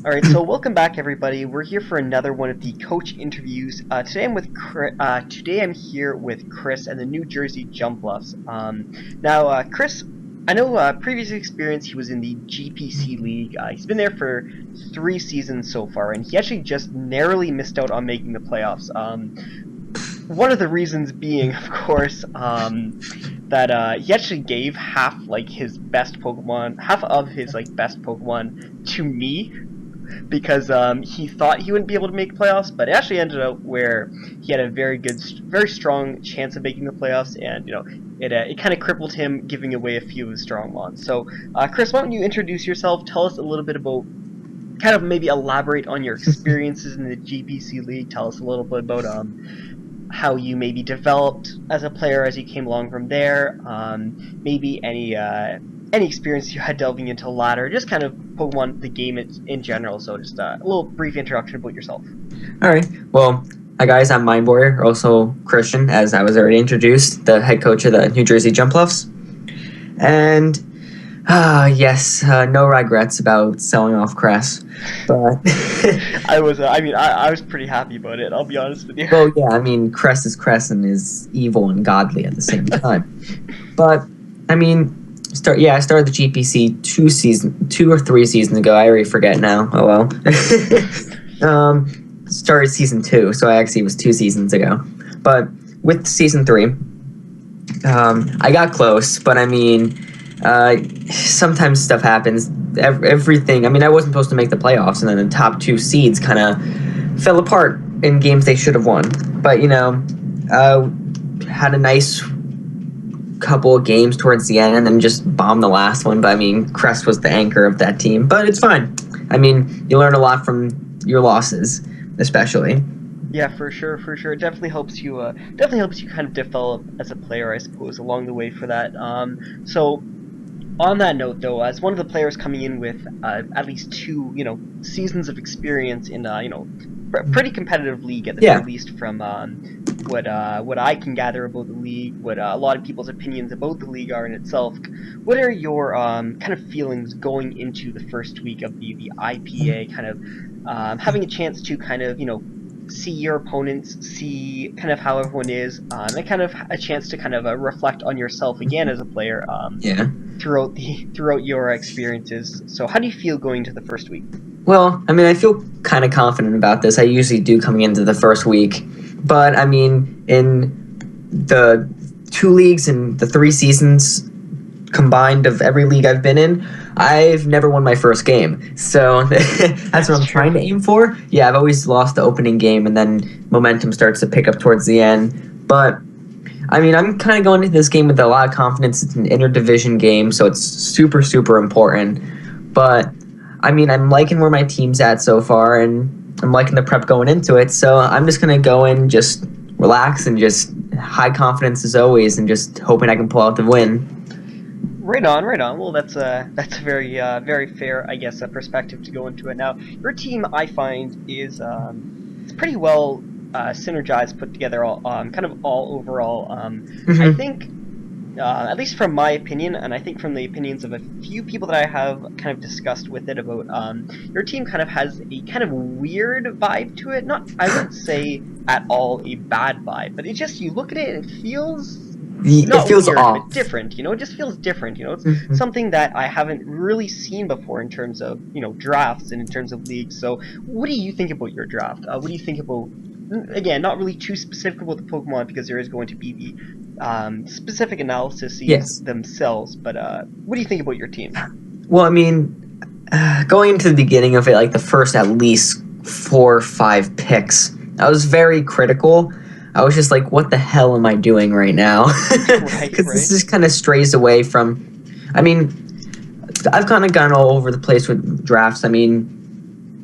All right, so welcome back, everybody. We're here for another one of the coach interviews. Today I'm here with Chris and the New Jersey Jumpluffs. Chris, I know previous experience he was in the GPC League. He's been there for 3 seasons so far, and he actually just narrowly missed out on making the playoffs. One of the reasons being, of course, that he actually gave half of his best Pokemon to me because he thought he wouldn't be able to make the playoffs, but it actually ended up where he had a very strong chance of making the playoffs, and it kind of crippled him giving away a few of his strong ones. So, Chris, why don't you introduce yourself? Tell us a little bit about, kind of maybe elaborate on your experiences in the GPC League. Tell us a little bit about how you maybe developed as a player as you came along from there. Maybe any experience you had delving into ladder, just kind of Pokemon the game in general. So just a little brief introduction about yourself. All right. Well, hi guys. I'm Mind Warrior, also Christian, as I was already introduced, the head coach of the New Jersey Jumpluffs. And yes, no regrets about selling off Cress, but I was pretty happy about it. I'll be honest with you. well, yeah, I mean, Cress is Cress and is evil and godly at the same time. But I mean, I started the GPC 2 or 3 seasons ago. I already forget now. Oh well. Started season 2, so it was 2 seasons ago. But with season 3, I got close. But I mean, sometimes stuff happens. Everything. I mean, I wasn't supposed to make the playoffs, and then the top 2 seeds kind of fell apart in games they should have won. But had a nice couple of games towards the end and then just bombed the last one. But I mean, Crest was the anchor of that team, but it's fine. I mean, you learn a lot from your losses, especially. Yeah, for sure. It definitely helps you kind of develop as a player, I suppose, along the way for that. So on that note, though, as one of the players coming in with at least 2 seasons of experience in pretty competitive league at the very least, from what I can gather about the league, what a lot of people's opinions about the league are in itself. What are your kind of feelings going into the first week of the IPA, kind of having a chance to kind of see your opponents, see kind of how everyone is, and kind of a chance to kind of reflect on yourself again as a player throughout your experiences. So how do you feel going to the first week? Well, I mean, I feel kind of confident about this. I usually do coming into the first week. But, I mean, in the 2 leagues and the 3 seasons combined of every league I've been in, I've never won my first game. So that's what I'm trying to aim for. Yeah, I've always lost the opening game, and then momentum starts to pick up towards the end. But, I mean, I'm kind of going into this game with a lot of confidence. It's an interdivision game, so it's super, super important. But I mean, I'm liking where my team's at so far, and I'm liking the prep going into it. So I'm just going to go in, just relax, and just high confidence as always, and just hoping I can pull out the win. Right on. Well, that's a very very fair, I guess, perspective to go into it. Now, your team, I find, is it's pretty well synergized, put together, all kind of all overall. I think, at least from my opinion, and I think from the opinions of a few people that I have kind of discussed with it about, your team kind of has a kind of weird vibe to it. Not, I wouldn't say at all a bad vibe, but it just, you look at it and it feels not weird, off. but different. It just feels different. It's something that I haven't really seen before in terms of drafts and in terms of leagues. So, what do you think about your draft? What do you think about? Again, not really too specific about the Pokemon because there is going to be the specific analyses themselves. But what do you think about your team? Well, I mean, going into the beginning of it, like the first at least 4 or 5 picks, I was very critical. I was just like, what the hell am I doing right now? Because this just kind of strays away from, I mean, I've kind of gone all over the place with drafts. I mean,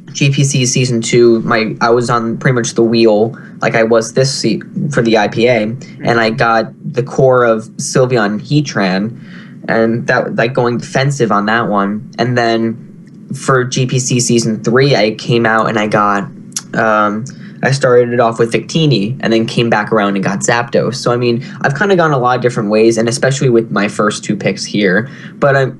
GPC season 2, I was on pretty much the wheel like I was this for the IPA, and I got the core of Sylveon and Heatran, and that, like, going defensive on that one. And then for GPC season 3, I came out and I got I started it off with Victini and then came back around and got Zapdos. So I mean, I've kind of gone a lot of different ways, and especially with my first 2 picks here. But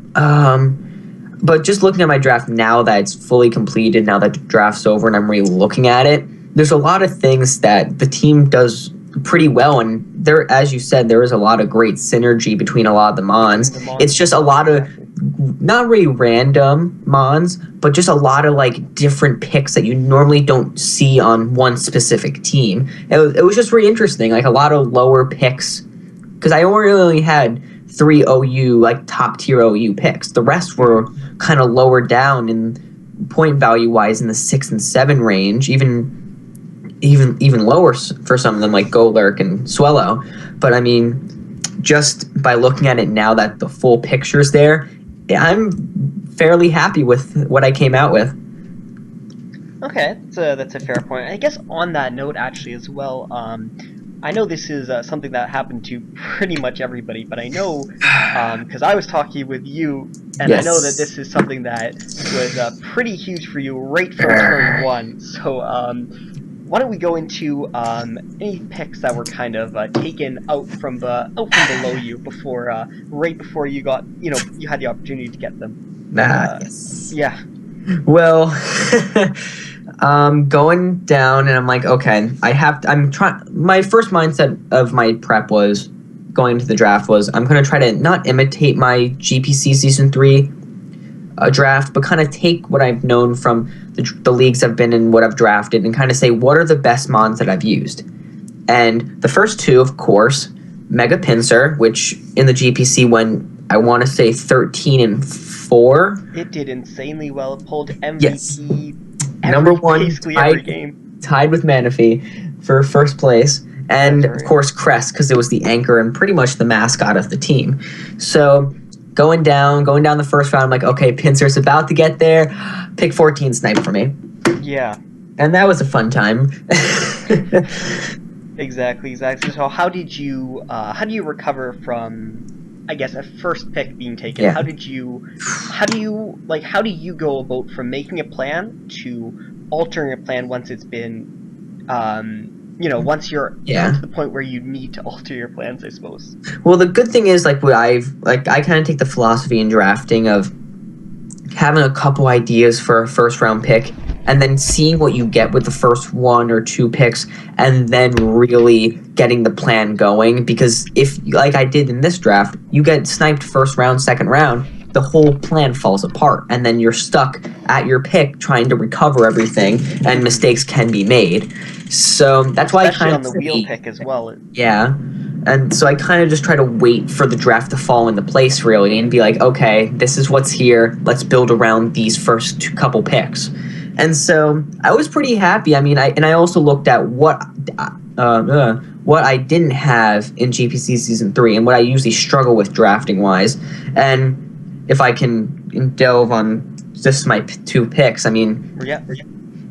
but just looking at my draft now that it's fully completed, now that the draft's over and I'm really looking at it, there's a lot of things that the team does pretty well, and there, as you said, there is a lot of great synergy between a lot of the Mons. It's just a lot of not really random Mons, but just a lot of like different picks that you normally don't see on one specific team. It was just really interesting, like a lot of lower picks, because I only had 3 OU, like top tier OU picks. The rest were kind of lower down in point value wise in the 6 and 7 range, even lower for some of them, like Golurk and Swellow. But I mean, just by looking at it now that the full picture's there, I'm fairly happy with what I came out with. Okay, that's a fair point. I guess on that note, actually, as well, I know this is something that happened to pretty much everybody, but I know, because I was talking with you, and Yes. I know that this is something that was pretty huge for you right from turn 1. So, why don't we go into any picks that were kind of taken out from below you before, right before you got, you had the opportunity to get them. Yes. Yeah. Well, going down, and I'm like, okay, I'm trying. My first mindset of my prep was going into the draft was I'm going to try to not imitate my GPC Season 3 draft, but kind of take what I've known from the leagues I've been in, what I've drafted, and kind of say, what are the best Mons that I've used? And the first two, of course, Mega Pinsir, which in the GPC went, I want to say 13 and 4. It did insanely well. It pulled MVP Yes. Number 1, basically every game. Tied with Manaphy for first place. And of course Crest, because it was the anchor and pretty much the mascot of the team. So going down the first round, I'm like, okay, Pinsir's about to get there. Pick 14 snipe for me. Yeah. And that was a fun time. Exactly. So how did you recover from, I guess, a first pick being taken? Yeah. How do you go about from making a plan to altering a plan once it's been, once you're to the point where you need to alter your plans, I suppose. Well, the good thing is, I kind of take the philosophy in drafting of having a couple ideas for a first round pick, and then seeing what you get with the first 1 or 2 picks, and then really getting the plan going. Because if, like I did in this draft, you get sniped first round, second round, the whole plan falls apart, and then you're stuck at your pick trying to recover everything, and mistakes can be made. So that's why especially I on the wheel pick as well. Yeah. And so I kind of just try to wait for the draft to fall into place, really, and be like, okay, this is what's here. Let's build around these first couple picks. And so I was pretty happy. I mean, I also looked at what I didn't have in GPC Season 3 and what I usually struggle with drafting-wise. And if I can delve on just my 2 picks, I mean,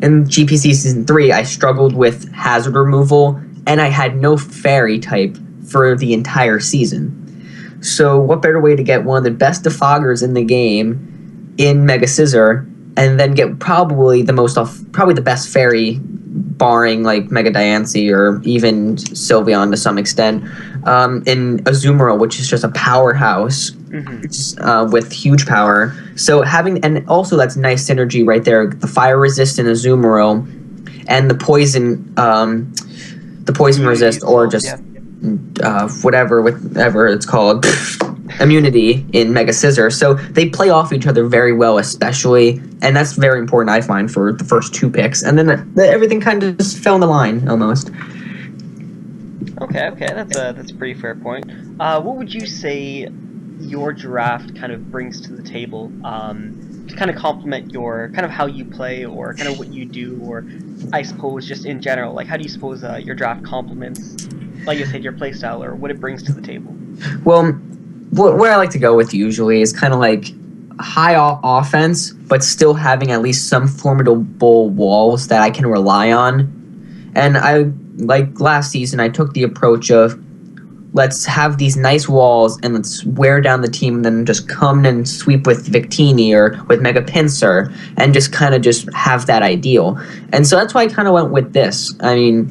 in GPC Season 3, I struggled with hazard removal, and I had no fairy type for the entire season. So what better way to get one of the best defoggers in the game in Mega Scissor, and then get probably the best fairy, barring like Mega Diancie or even Sylveon to some extent, in Azumarill, which is just a powerhouse with huge power. So and also that's nice synergy right there. The fire resistant Azumarill and the poison resist, or just whatever it's called, immunity in Mega Scissor. So they play off each other very well, especially, and that's very important, I find, for the first 2 picks. And then everything kind of just fell in the line almost. Okay, that's a pretty fair point. What would you say your draft kind of brings to the table to kind of complement your kind of how you play, or kind of what you do, or I suppose just in general, like how do you suppose your draft complements, like you said, your playstyle, or what it brings to the table? Well, where I like to go with usually is kind of like high offense, but still having at least some formidable walls that I can rely on. And like last season, I took the approach of, let's have these nice walls and let's wear down the team, and then just come and sweep with Victini or with Mega Pinsir and just kind of just have that ideal. And so that's why I kind of went with this. I mean,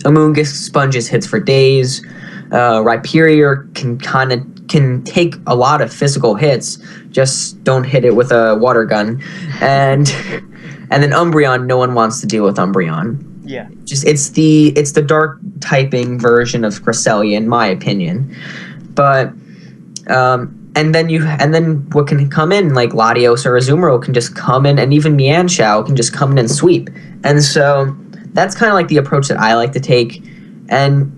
Amoonguss sponges hits for days. Rhyperior can kind of can take a lot of physical hits, just don't hit it with a water gun. And and then Umbreon, no one wants to deal with Umbreon. Yeah. Just it's the dark typing version of Cresselia, in my opinion. But and then what can come in, like Latios or Azumarill can just come in, and even Mienshao can just come in and sweep. And so that's kind of like the approach that I like to take. And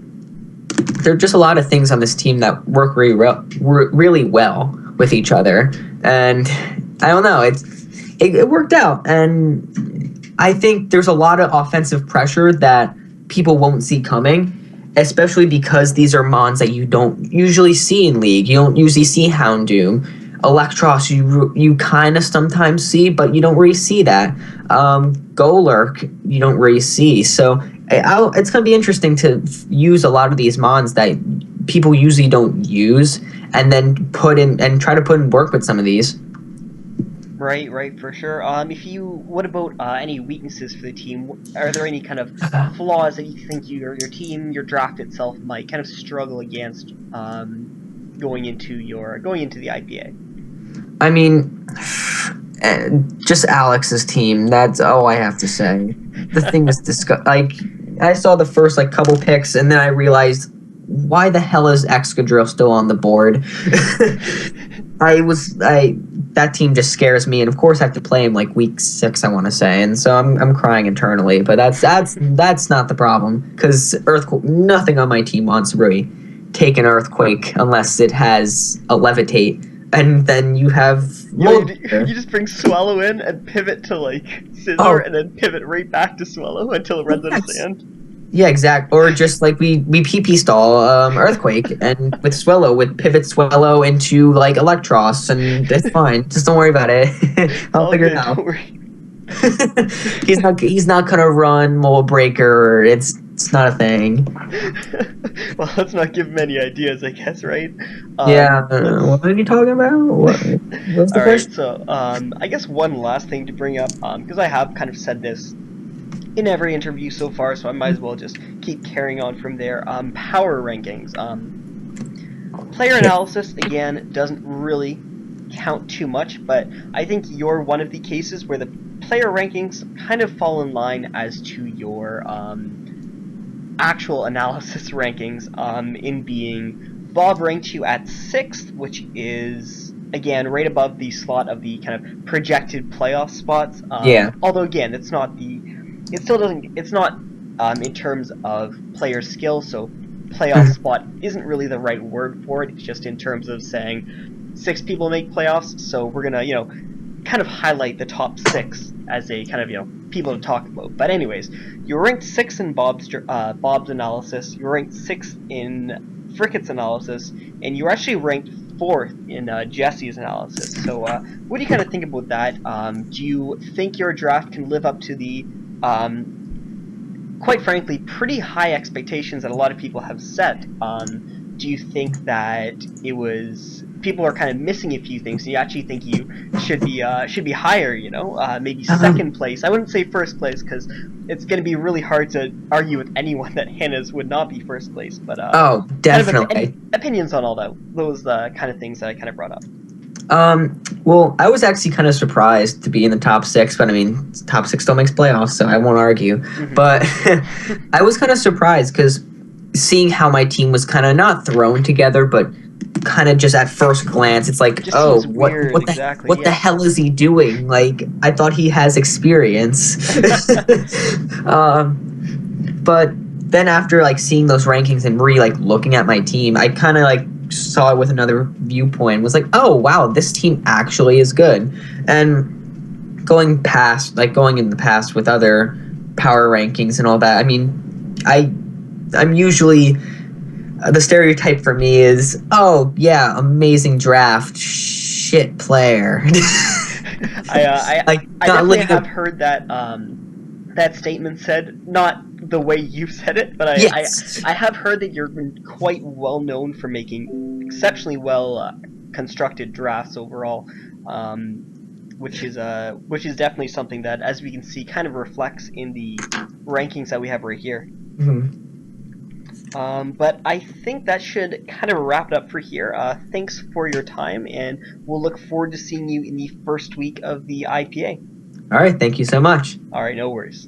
there are just a lot of things on this team that work really well with each other. And I don't know, it worked out. And I think there's a lot of offensive pressure that people won't see coming, especially because these are mons that you don't usually see in League. You don't usually see Houndoom. Electros, you kind of sometimes see, but you don't really see that. Golurk, you don't really see. So it's going to be interesting to use a lot of these mons that people usually don't use, and then try to put in work with some of these. Right, for sure. What about any weaknesses for the team? Are there any kind of flaws that you think your team, your draft itself might kind of struggle against going into the IPA? I mean, just Alex's team. That's all I have to say. The thing is like, I saw the first like couple picks, and then I realized, why the hell is Excadrill still on the board? That team just scares me, and of course I have to play him like week 6, I want to say, and so I'm crying internally. But that's not the problem, because nothing on my team wants to really take an Earthquake unless it has a Levitate, and then you have you just bring Swallow in and pivot to like Scizor, and then pivot right back to Swallow until it runs out of sand. Yeah, exact. Or just like we PP stall Earthquake, and with Swellow, with pivot Swellow into like Electros, and it's fine. Just don't worry about it. I'll figure it out. Don't worry. He's not gonna run Mold Breaker. It's not a thing. Well, let's not give him any ideas, I guess, right? Yeah. What are you talking about? What's the question? So I guess one last thing to bring up, because I have kind of said this in every interview so far, so I might as well just keep carrying on from there. Power rankings. Player analysis, again, doesn't really count too much, but I think you're one of the cases where the player rankings kind of fall in line as to your actual analysis rankings, in being Bob ranked you at 6th, which is, again, right above the slot of the kind of projected playoff spots. Yeah. Although, again, it's not in terms of player skill, so playoff spot isn't really the right word for it. It's just in terms of saying 6 people make playoffs, so we're gonna, kind of highlight the top 6 as a kind of, people to talk about. But anyways, you're ranked 6th in Bob's analysis, you're ranked 6th in Frickett's analysis, and you're actually ranked 4th in Jesse's analysis. So what do you kind of think about that? Do you think your draft can live up to the quite frankly, pretty high expectations that a lot of people have set? Do you think that people are kind of missing a few things, and you actually think you should be higher, maybe 2nd place? I wouldn't say 1st place, because it's going to be really hard to argue with anyone that Hannah's would not be 1st place, but oh, definitely. Kind of opinions on all those kind of things that I kind of brought up. Well, I was actually kind of surprised to be in the top 6, but I mean, top 6 still makes playoffs, so I won't argue. Mm-hmm. But I was kind of surprised, because seeing how my team was kind of not thrown together, but kind of just at first glance, it's like, oh, what the hell is he doing? Like, I thought he has experience. But then after like seeing those rankings and really like looking at my team, I kind of like saw it with another viewpoint, was like, oh wow, this team actually is good. And going in the past with other power rankings and all that, I mean, I'm usually, the stereotype for me is, oh yeah, amazing draft, shit player. I definitely have heard that statement said, not the way you said it, but I have heard that you're quite well known for making exceptionally well constructed drafts overall, which is definitely something that, as we can see, kind of reflects in the rankings that we have right here. Mm-hmm. But I think that should kind of wrap it up for here. Thanks for your time, and we'll look forward to seeing you in the first week of the IPA. All right, thank you so much. All right, no worries.